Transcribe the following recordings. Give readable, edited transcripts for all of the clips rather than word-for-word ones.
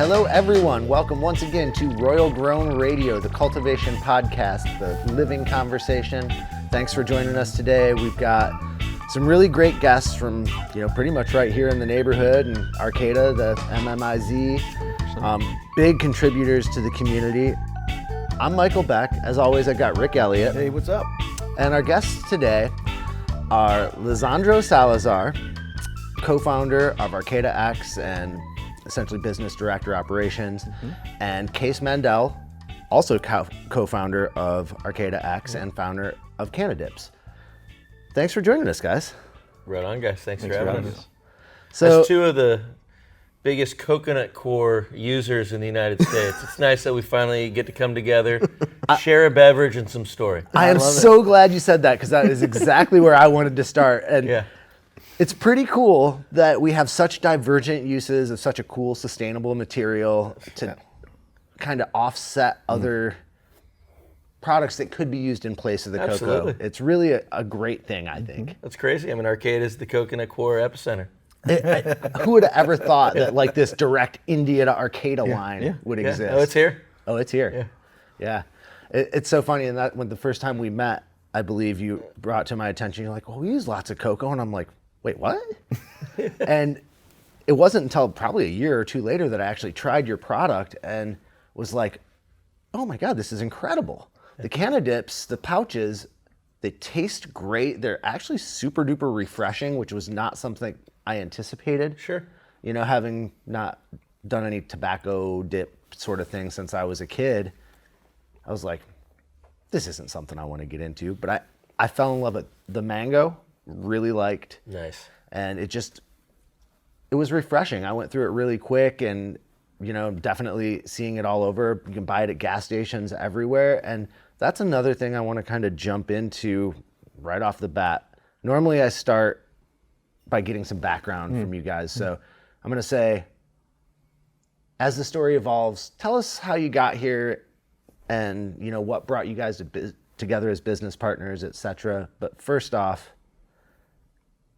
Hello, everyone. Welcome once again to Royal Grown Radio, the cultivation podcast, the living conversation. Thanks for joining us today. We've got some really great guests from, pretty much right here in the neighborhood, and Arcata, the MMIZ, big contributors to the community. I'm Michael Beck. As always, I got Rick Elliott. Hey, what's up? And our guests today are Lizandro Salazar, co-founder of ArcataX and essentially business director operations, and Case Mandel, also co-founder of ArcataX and founder of Cannadips. Thanks for joining us, guys. Right on, guys. Thanks for having us. So, as two of the biggest coconut core users in the United States, it's nice that we finally get to come together, share a beverage and some story. I am so glad you said that, because that is exactly where I wanted to start. And yeah. It's pretty cool that we have such divergent uses of such a cool, sustainable material to kind of offset other products that could be used in place of the Absolutely. cocoa. It's really a great thing, I think. That's crazy. I mean, Arcata is the coconut core epicenter. Who would have ever thought that like this direct India to Arcata line would exist? Oh, it's here. Oh, it's here. Yeah. It's so funny. And that when the first time we met, I believe you brought to my attention, you're like, well, we use lots of cocoa. And I'm like, wait, what? And it wasn't until probably a year or two later that I actually tried your product and was like, oh my God, this is incredible. The Cannadips, the pouches, they taste great. They're actually super duper refreshing, which was not something I anticipated. Sure. Having not done any tobacco dip sort of thing since I was a kid, I was like, this isn't something I want to get into. But I fell in love with the mango. Really liked. Nice. And it was refreshing. I went through it really quick and, definitely seeing it all over. You can buy it at gas stations everywhere. And that's another thing I want to kind of jump into right off the bat. Normally I start by getting some background from you guys. So I'm going to say, as the story evolves, tell us how you got here and, what brought you guys together as business partners, et cetera. But first off,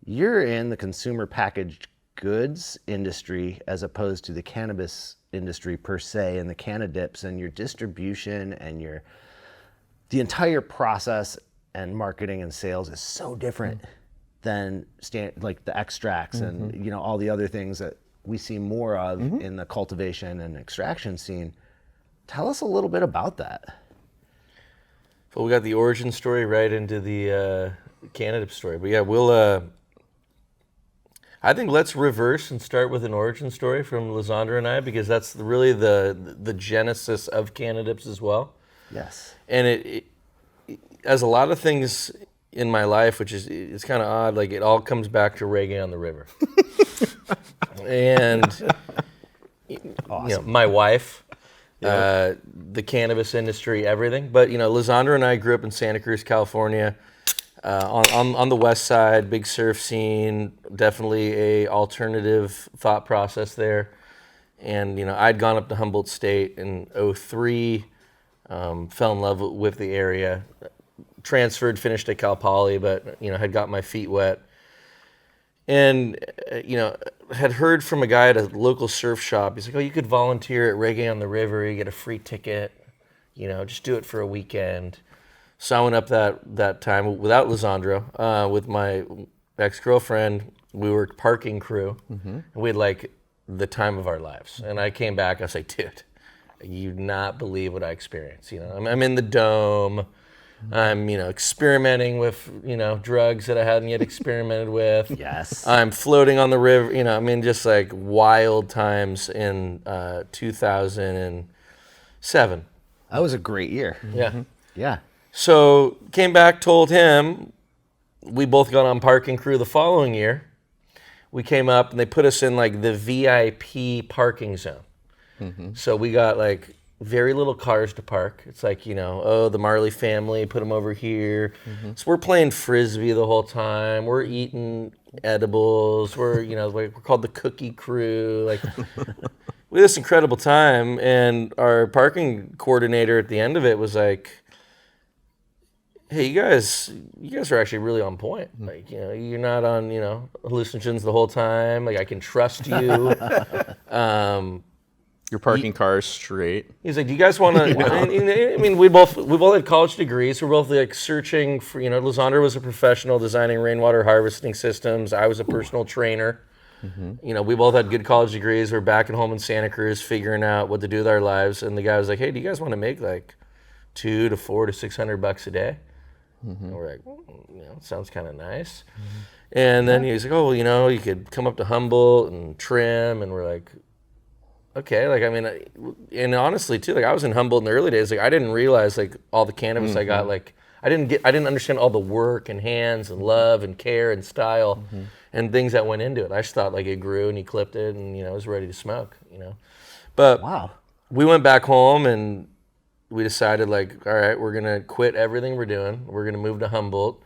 you're in the consumer packaged goods industry as opposed to the cannabis industry per se, and the Cannadips, and your distribution and the entire process and marketing and sales is so different than like the extracts and all the other things that we see more of in the cultivation and extraction scene. Tell us a little bit about that. Well, we got the origin story right into the Cannadips story, but yeah, we'll. I think let's reverse and start with an origin story from Lizandro and I, because that's really the genesis of Cannadips as well. Yes. And it as a lot of things in my life, which is it's kind of odd, like it all comes back to reggae on the river. And Awesome. my wife, the cannabis industry, everything. But Lizandro and I grew up in Santa Cruz, California. On the west side, big surf scene, definitely a alternative thought process there. And, I'd gone up to Humboldt State in 2003, fell in love with the area, transferred, finished at Cal Poly, but, had got my feet wet. And, had heard from a guy at a local surf shop. He's like, oh, you could volunteer at Reggae on the River, you get a free ticket, just do it for a weekend. So I went up that time without Lizandro, with my ex-girlfriend. We were parking crew, and we had like the time of our lives. And I came back, I was like, dude, you'd not believe what I experienced. I'm in the dome, I'm experimenting with drugs that I hadn't yet experimented with. Yes. I'm floating on the river. Just like wild times in 2007. That was a great year. Yeah. So came back, told him, we both got on parking crew the following year. We came up and they put us in like the VIP parking zone. So we got like very little cars to park. It's like, the Marley family, put them over here. So we're playing Frisbee the whole time. We're eating edibles. We're called the cookie crew. Like we had this incredible time. And our parking coordinator at the end of it was like, hey, you guys are actually really on point. Like, you're not on, hallucinogens the whole time. Like, I can trust you. You're parking cars straight. He's like, "Do you guys want to?" I mean, we both had college degrees. We're both like searching for, Lizandro was a professional designing rainwater harvesting systems. I was a personal trainer. We both had good college degrees. We're back at home in Santa Cruz figuring out what to do with our lives. And the guy was like, "Hey, do you guys want to make like $200 to $400 to $600 a day?" And we're like, sounds kind of nice. And then he's like, "Oh, well, you could come up to Humboldt and trim." And we're like, okay, like, I mean, and honestly too, like I was in Humboldt in the early days, like I didn't realize like all the cannabis I got, like I didn't understand all the work and hands and love and care and style and things that went into it. I just thought like it grew and he clipped it and, it was ready to smoke, But Wow. we went back home and we decided like, all right, we're gonna quit everything we're doing. We're gonna move to Humboldt.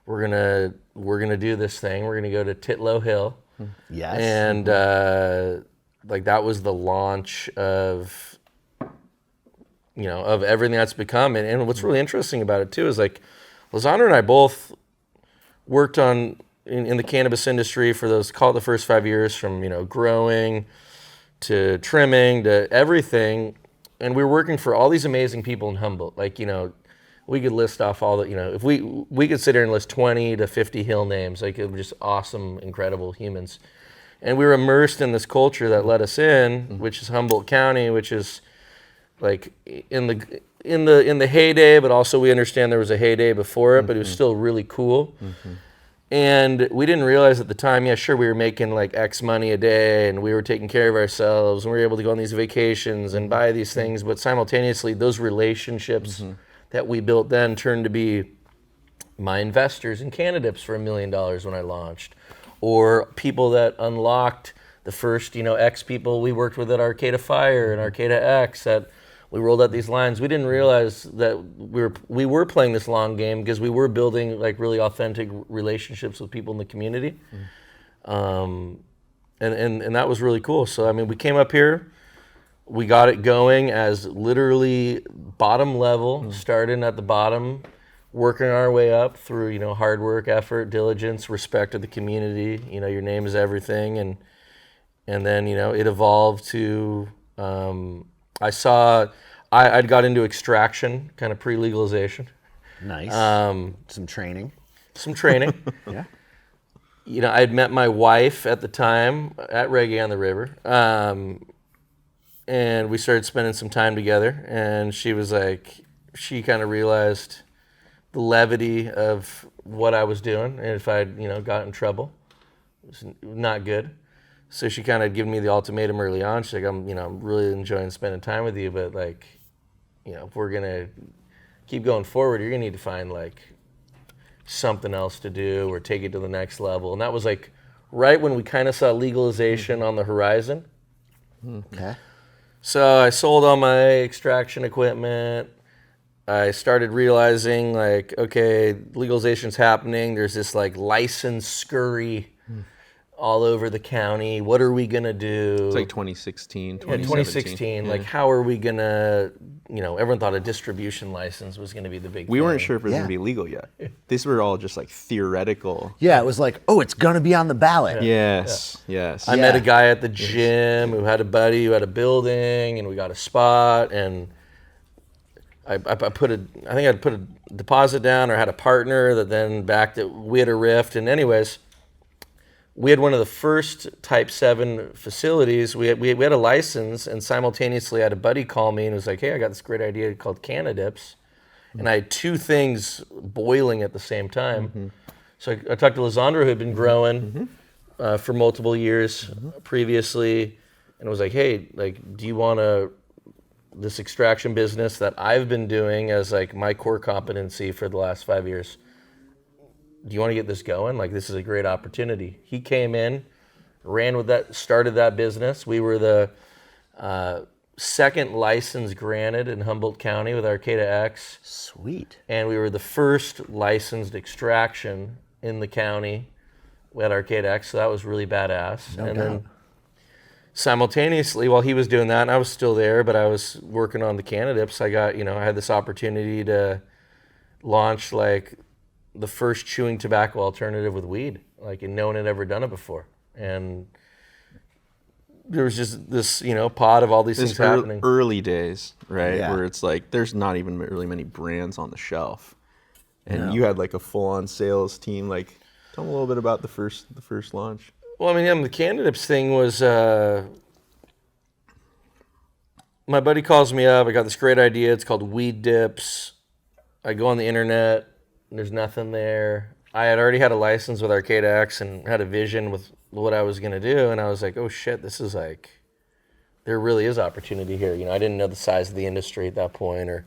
We're gonna do this thing. We're gonna go to Titlow Hill. Yes. And like that was the launch of of everything that's become. And what's really interesting about it too is like Lizandro and I both worked in the cannabis industry for call it the first 5 years, from growing to trimming to everything. And we were working for all these amazing people in Humboldt. Like, we could list off all the, if we could sit here and list 20 to 50 hill names. Like, it was just awesome, incredible humans. And we were immersed in this culture that let us in, which is Humboldt County, which is like in the heyday, but also we understand there was a heyday before it, but it was still really cool. And we didn't realize at the time, yeah, sure, we were making like X money a day and we were taking care of ourselves and we were able to go on these vacations and buy these things, but simultaneously those relationships that we built then turned to be my investors in Cannadips for $1 million when I launched, or people that unlocked the first, X people we worked with at Arcata Fire and ArcataX that we rolled out these lines. We didn't realize that we were playing this long game because we were building like really authentic relationships with people in the community. And that was really cool. So, I mean, we came up here, we got it going as literally bottom level, starting at the bottom, working our way up through, hard work, effort, diligence, respect of the community. Your name is everything. And then, it evolved to, I'd got into extraction, kind of pre-legalization. Nice. Some training. Yeah. I'd met my wife at the time at Reggae on the River. And we started spending some time together. And she was like, she kind of realized the levity of what I was doing, and if I'd got in trouble, it was not good. So she kind of given me the ultimatum early on. She's like, I'm really enjoying spending time with you, but like, if we're gonna keep going forward, you're gonna need to find like something else to do or take it to the next level. And that was like right when we kind of saw legalization on the horizon. Okay. So I sold all my extraction equipment. I started realizing like, okay, legalization's happening. There's this like license scurry all over the county. What are we gonna do? It's like 2016, 2017. 2016. Like, how are we gonna, everyone thought a distribution license was gonna be the big thing. We weren't sure if it was gonna be legal yet. These were all just like theoretical. Yeah, it was like, oh, it's gonna be on the ballot. Yes. I met a guy at the gym who had a buddy who had a building, and we got a spot, and I think I'd put a deposit down, or had a partner that then backed it. We had a rift, and anyways, we had one of the first Type 7 facilities. We had a license, and simultaneously I had a buddy call me and was like, hey, I got this great idea called Cannadips. And I had two things boiling at the same time. So I talked to Lizandro, who had been growing for multiple years previously, and was like, hey, like, do you want this extraction business that I've been doing as like my core competency for the last 5 years? Do you want to get this going? Like, this is a great opportunity. He came in, ran with that, started that business. We were the second license granted in Humboldt County with ArcataX. Sweet. And we were the first licensed extraction in the county at ArcataX, so that was really badass. No and doubt. then simultaneously, while he was doing that, and I was still there, but I was working on the Cannadips, I had this opportunity to launch like the first chewing tobacco alternative with weed, like, and no one had ever done it before. And there was just this, pod of all these things happening. Early days, right? Yeah. Where it's like there's not even really many brands on the shelf, and you had like a full-on sales team. Like, tell me a little bit about the first launch. Well, the Cannadips thing was, my buddy calls me up. I got this great idea. It's called weed dips. I go on the internet. And there's nothing there. I had already had a license with ArcataX and had a vision with what I was going to do. And I was like, oh, shit, this is like, there really is opportunity here. I didn't know the size of the industry at that point or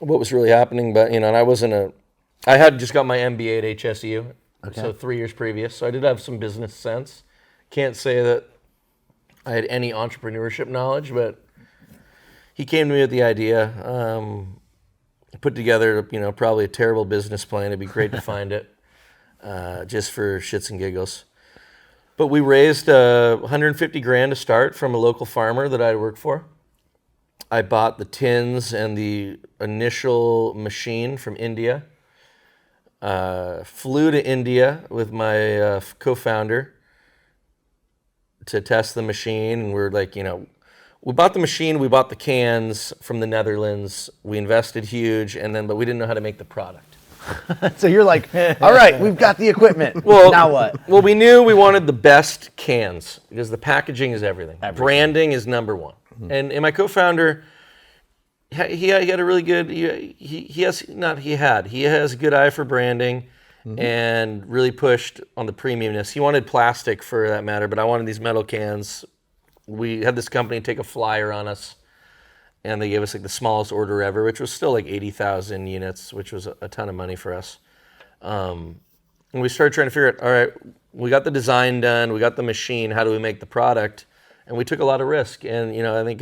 what was really happening. But, and I had just got my MBA at HSU. Okay. So 3 years previous. So I did have some business sense. Can't say that I had any entrepreneurship knowledge, but he came to me with the idea. Put together, probably a terrible business plan. It'd be great to find it, just for shits and giggles. But we raised $150,000 to start from a local farmer that I'd worked for. I bought the tins and the initial machine from India. Flew to India with my co-founder to test the machine, and we're like, we bought the machine, we bought the cans from the Netherlands, we invested huge, but we didn't know how to make the product. So you're like, all right, we've got the equipment. Well, now what? Well, we knew we wanted the best cans because the packaging is everything. Branding is number one. Mm-hmm. And my co-founder, he had a really good, he has a good eye for branding. Mm-hmm. And really pushed on the premiumness. He wanted plastic for that matter, but I wanted these metal cans. We had this company take a flyer on us, and they gave us like the smallest order ever, which was still like 80,000 units, which was a ton of money for us. And we started trying to figure out, all right, we got the design done, we got the machine, how do we make the product? And we took a lot of risk. And, I think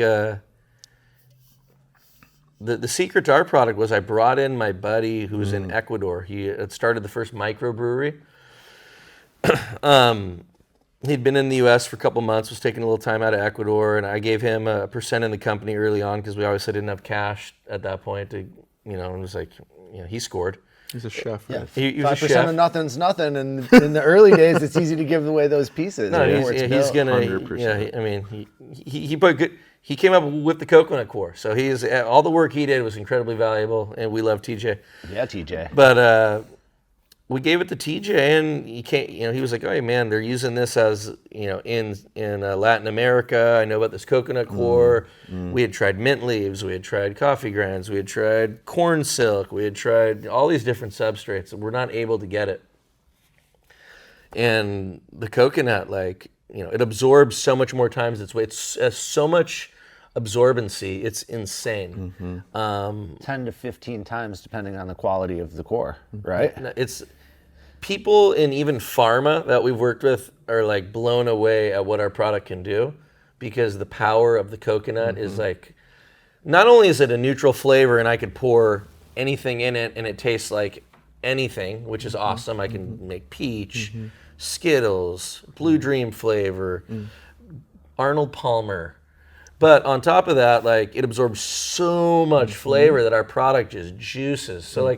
the secret to our product was I brought in my buddy who was in Ecuador. He had started the first microbrewery. He'd been in the U.S. for a couple months, was taking a little time out of Ecuador, and I gave him a percent in the company early on because we obviously didn't have cash at that point. And it was like, he scored. He's a chef. Yeah, Right? He was a 5% chef. of nothing's nothing, and in the early days, it's easy to give away those pieces. No, he's gonna. 100%. He put good. He came up with the coconut core, so all the work he did was incredibly valuable, and we love TJ. Yeah, TJ. But we gave it to TJ, and he was like, "Oh man, they're using this as in Latin America. I know about this coconut core. We had tried mint leaves, we had tried coffee grounds, we had tried corn silk, we had tried all these different substrates, and we're not able to get it. And the coconut, it absorbs so much more times its weight. It's so much absorbency, it's insane. 10 to 15 times, depending on the quality of the core, right? It's people in even pharma that we've worked with are like blown away at what our product can do because the power of the coconut is like, not only is it a neutral flavor and I could pour anything in it and it tastes like anything, which is awesome. I can make peach, Skittles, Blue Dream flavor, Arnold Palmer. But on top of that, it absorbs so much flavor that our product just juices. So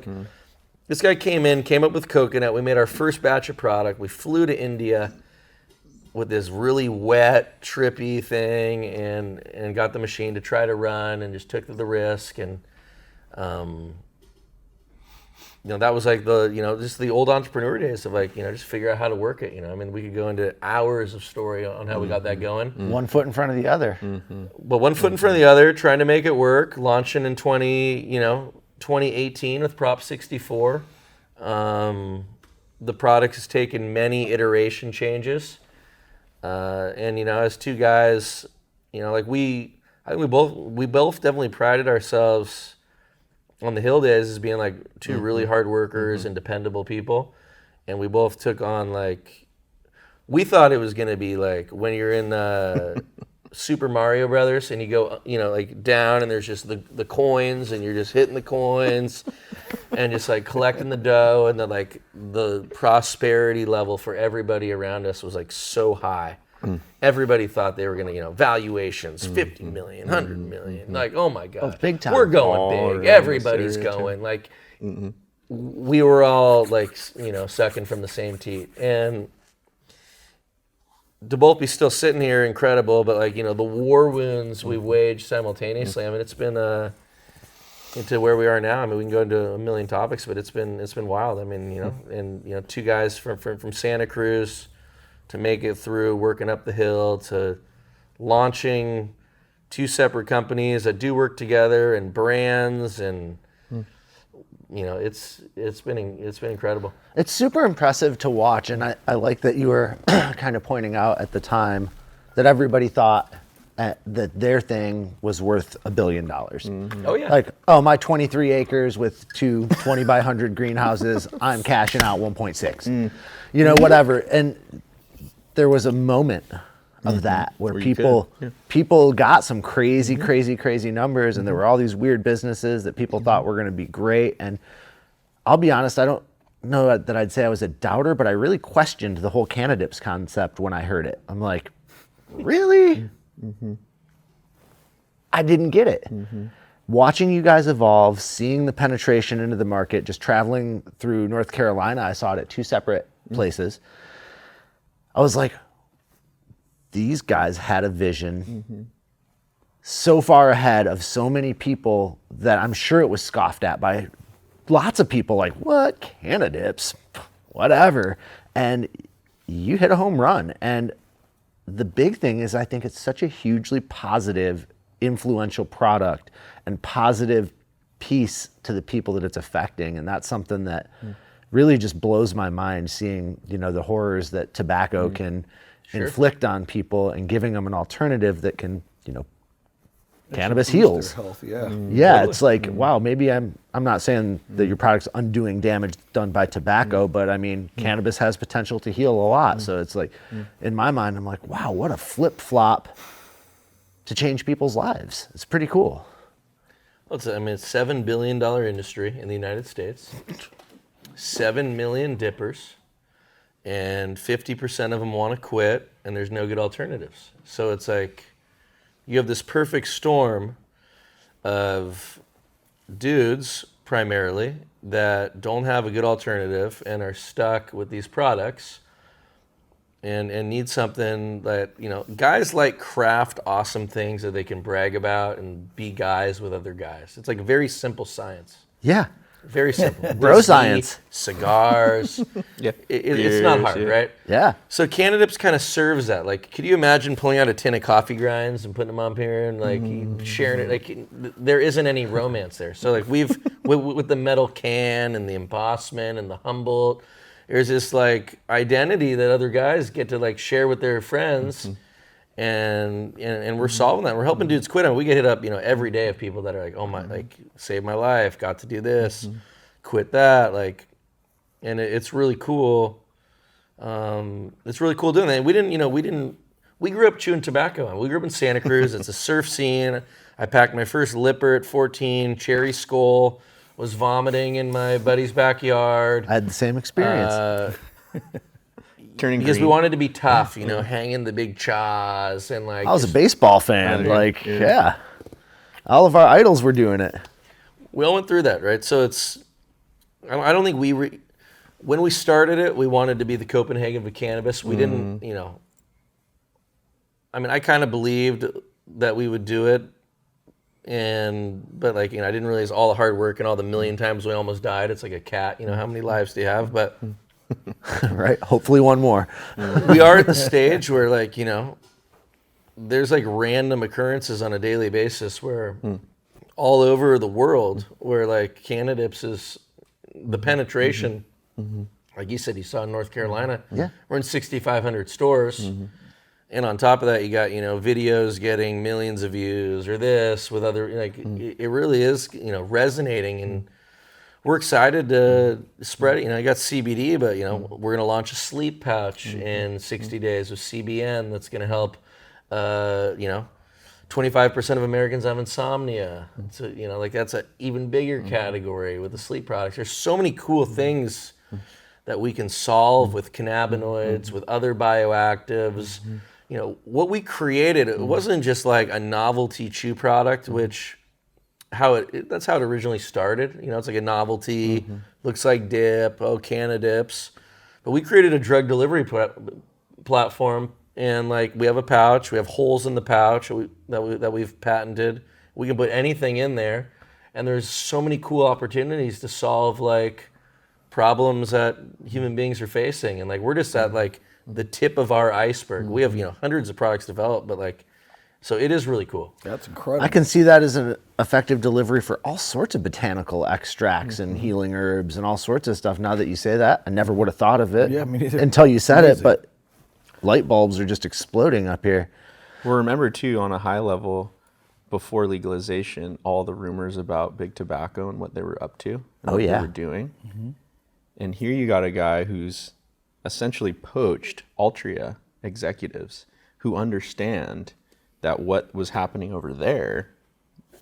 this guy came up with coconut. We made our first batch of product. We flew to India with this really wet, trippy thing and got the machine to try to run and just took the risk. And, that was just the old entrepreneur days of just figure out how to work it. We could go into hours of story on how we got that going. One foot in front of the other. But one foot in front of the other, trying to make it work, launching in 2018 with Prop 64. The product has taken many iteration changes. And as two guys, I think we both definitely prided ourselves on the Hill days as being two really hard workers and dependable people. And we both took on we thought it was going to be when you're in Super Mario Brothers and you go, down and there's just the coins and you're just hitting the coins and just collecting the dough, and the prosperity level for everybody around us was so high. Everybody thought they were going to, valuations, 50 million, 100 million. Oh my God. Oh, big time. We're going big. Everybody's going. We were all sucking from the same teat. And to both be still sitting here, incredible, but like, the war wounds we've waged simultaneously. I mean, it's been into where we are now. I mean, we can go into a million topics, but it's been wild. I mean, and two guys from Santa Cruz to make it through working up the hill to launching two separate companies that do work together and brands and it's been incredible. It's super impressive to watch, and I like that you were kind of pointing out at the time that everybody thought that their thing was worth $1 billion. Oh yeah. Like, my 23 acres with two 20 by 100 greenhouses, I'm cashing out 1.6. Whatever. And there was a moment of that where people got some crazy numbers, and there were all these weird businesses that people thought were going to be great. And I'll be honest, I don't know that I'd say I was a doubter, but I really questioned the whole Cannadips concept when I heard it. I'm like, really? I didn't get it. Watching you guys evolve, seeing the penetration into the market, just traveling through North Carolina, I saw it at two separate places. I was like, these guys had a vision so far ahead of so many people that I'm sure it was scoffed at by lots of people, like, what, Cannadips, whatever. And you hit a home run. And the big thing is, I think it's such a hugely positive, influential product and positive piece to the people that it's affecting. And that's something that really just blows my mind, seeing, the horrors that tobacco can inflict on people, and giving them an alternative that can, cannabis heals. Their health, Yeah, it's like, wow, maybe I'm not saying that your product's undoing damage done by tobacco, but I mean, cannabis has potential to heal a lot. So it's like, in my mind, I'm like, wow, what a flip-flop to change people's lives. It's pretty cool. Well, it's a $7 billion industry in the United States, 7 million dippers, and 50% of them want to quit, and there's no good alternatives. So it's like, you have this perfect storm of dudes, primarily, that don't have a good alternative and are stuck with these products and need something that, guys like craft awesome things that they can brag about and be guys with other guys. It's like a very simple science. Yeah. Very simple. Bro Whiskey, science. Cigars. It's not hard, right? Yeah. So Cannadips kind of serves that. Like, could you imagine pulling out a tin of coffee grinds and putting them up here and like sharing it? Like, there isn't any romance there. So like we've with the metal can and the embossment and the Humboldt, there's this like identity that other guys get to like share with their friends. And we're solving that. We're helping dudes quit. And we get hit up, every day of people that are like, oh my, like, saved my life, got to do this, quit that, like, and it's really cool. It's really cool doing that. And we grew up chewing tobacco. And we grew up in Santa Cruz. It's a surf scene. I packed my first lipper at 14, cherry skull, was vomiting in my buddy's backyard. I had the same experience. Turning because green. we wanted to be tough, hanging the big chaws and like. I was a baseball fan. Yeah. All of our idols were doing it. We all went through that, right? So it's, I don't think when we started it, we wanted to be the Copenhagen of cannabis. We didn't, I kind of believed that we would do it. But I didn't realize all the hard work and all the million times we almost died. It's like a cat, how many lives do you have? But. Right. Hopefully one more. We are at the stage where there's like random occurrences on a daily basis where all over the world where like Cannadips is the penetration. Like you said, you saw in North Carolina. Yeah. We're in 6,500 stores. And on top of that, you got, videos getting millions of views or this with other, it really is, resonating. And we're excited to spread it. I got CBD, but, we're going to launch a sleep pouch in 60 days with CBN that's going to help, 25% of Americans have insomnia. So, that's an even bigger category with the sleep products. There's so many cool things that we can solve with cannabinoids, with other bioactives. What we created, it wasn't just like a novelty chew product, which that's how it originally started. It's like a novelty, looks like dip, Cannadips. But we created a drug delivery platform and like we have a pouch, we have holes in the pouch that we've patented. We can put anything in there, and there's so many cool opportunities to solve like problems that human beings are facing, and like we're just at like the tip of our iceberg. We have hundreds of products developed, but like, so it is really cool. That's incredible. I can see that as an effective delivery for all sorts of botanical extracts and healing herbs and all sorts of stuff. Now that you say that, I never would have thought of it until you said it, but light bulbs are just exploding up here. Well, remember too, on a high level, before legalization, all the rumors about big tobacco and what they were up to and what they were doing. And here you got a guy who's essentially poached Altria executives who understand that what was happening over there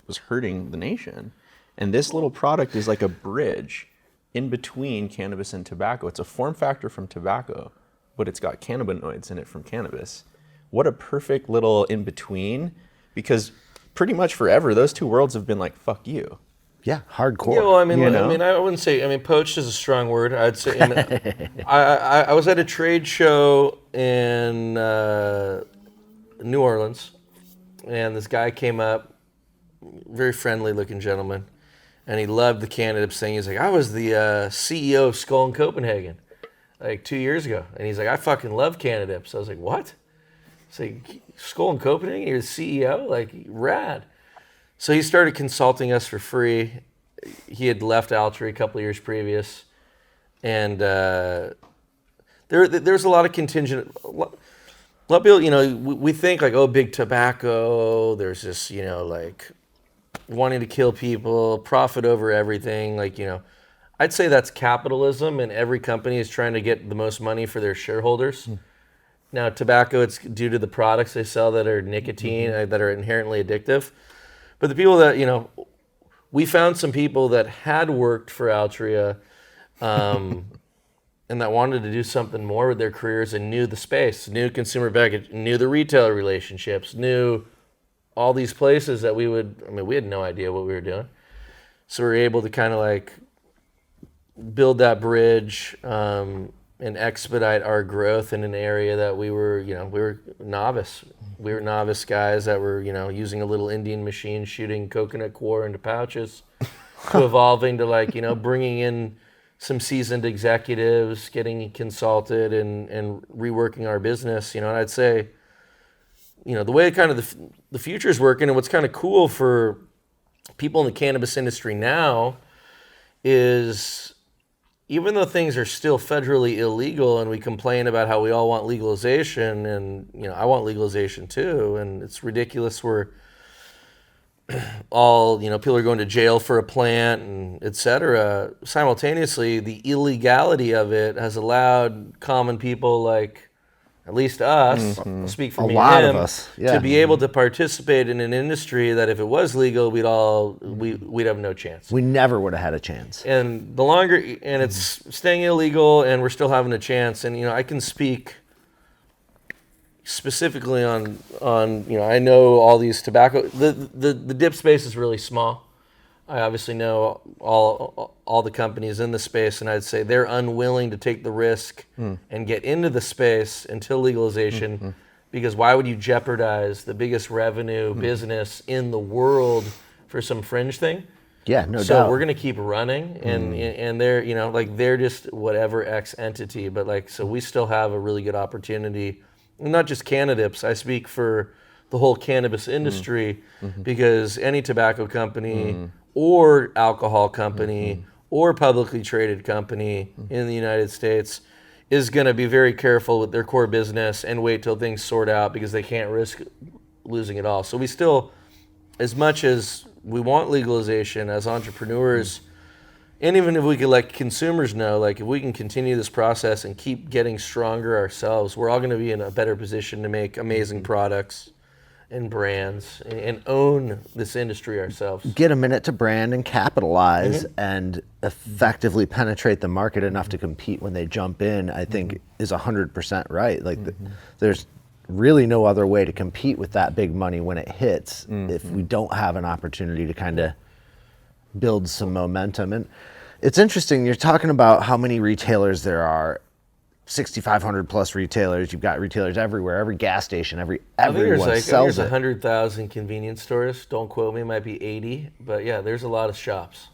was hurting the nation. And this little product is like a bridge in between cannabis and tobacco. It's a form factor from tobacco, but it's got cannabinoids in it from cannabis. What a perfect little in between, because pretty much forever, those two worlds have been like, fuck you. Yeah, hardcore. Yeah, well, I mean, You know? I wouldn't say. I mean, poached is a strong word. I'd say. I was at a trade show in New Orleans, and this guy came up, very friendly-looking gentleman, and he loved the Cannadips thing. He's like, I was the CEO of Skull in Copenhagen, like 2 years ago, and he's like, I fucking love Cannadips. I was like, what? It's like Skull in Copenhagen. You're the CEO, like rad. So he started consulting us for free. He had left Altria a couple of years previous. And there's a lot of contingent. A lot of people, we think like, oh, big tobacco. There's this, like wanting to kill people, profit over everything. Like, I'd say that's capitalism, and every company is trying to get the most money for their shareholders. Now, tobacco, it's due to the products they sell that are nicotine, that are inherently addictive. But the people that, we found some people that had worked for Altria and that wanted to do something more with their careers and knew the space, knew consumer package, knew the retailer relationships, knew all these places that we had no idea what we were doing. So we were able to kind of like build that bridge and expedite our growth in an area that we were novice. We were novice guys that were, using a little Indian machine, shooting coconut coir into pouches, to evolving to like, bringing in some seasoned executives, getting consulted and reworking our business, and I'd say, the way kind of the future is working and what's kind of cool for people in the cannabis industry now is, even though things are still federally illegal and we complain about how we all want legalization, and I want legalization too, and it's ridiculous we're all, people are going to jail for a plant and et cetera. Simultaneously, the illegality of it has allowed common people like, at least us, I'll speak for A me lot and of him, us, yeah. to be able to participate in an industry that if it was legal, we'd have no chance. We never would have had a chance. And the longer, and it's staying illegal, and we're still having a chance. And I can speak specifically on I know all these tobacco. The dip space is really small. I obviously know all the companies in the space, and I'd say they're unwilling to take the risk and get into the space until legalization, because why would you jeopardize the biggest revenue business in the world for some fringe thing? Yeah, no doubt. So we're gonna keep running, and they're they're just whatever X entity, but like, so we still have a really good opportunity. Not just Cannadips. I speak for the whole cannabis industry, because any tobacco company or alcohol company or publicly traded company in the United States is going to be very careful with their core business and wait till things sort out, because they can't risk losing it all. So we still, as much as we want legalization as entrepreneurs, and even if we could let consumers know, like if we can continue this process and keep getting stronger ourselves, we're all going to be in a better position to make amazing products and brands and own this industry ourselves. Get a minute to brand and capitalize and effectively penetrate the market enough to compete when they jump in, I think is 100% right. Like there's really no other way to compete with that big money when it hits if we don't have an opportunity to kind of build some momentum. And it's interesting, you're talking about how many retailers there are. 6,500 plus retailers. You've got retailers everywhere, every gas station, I think everyone there's sells it. 100,000 convenience stores. Don't quote me, it might be 80, but yeah, there's a lot of shops.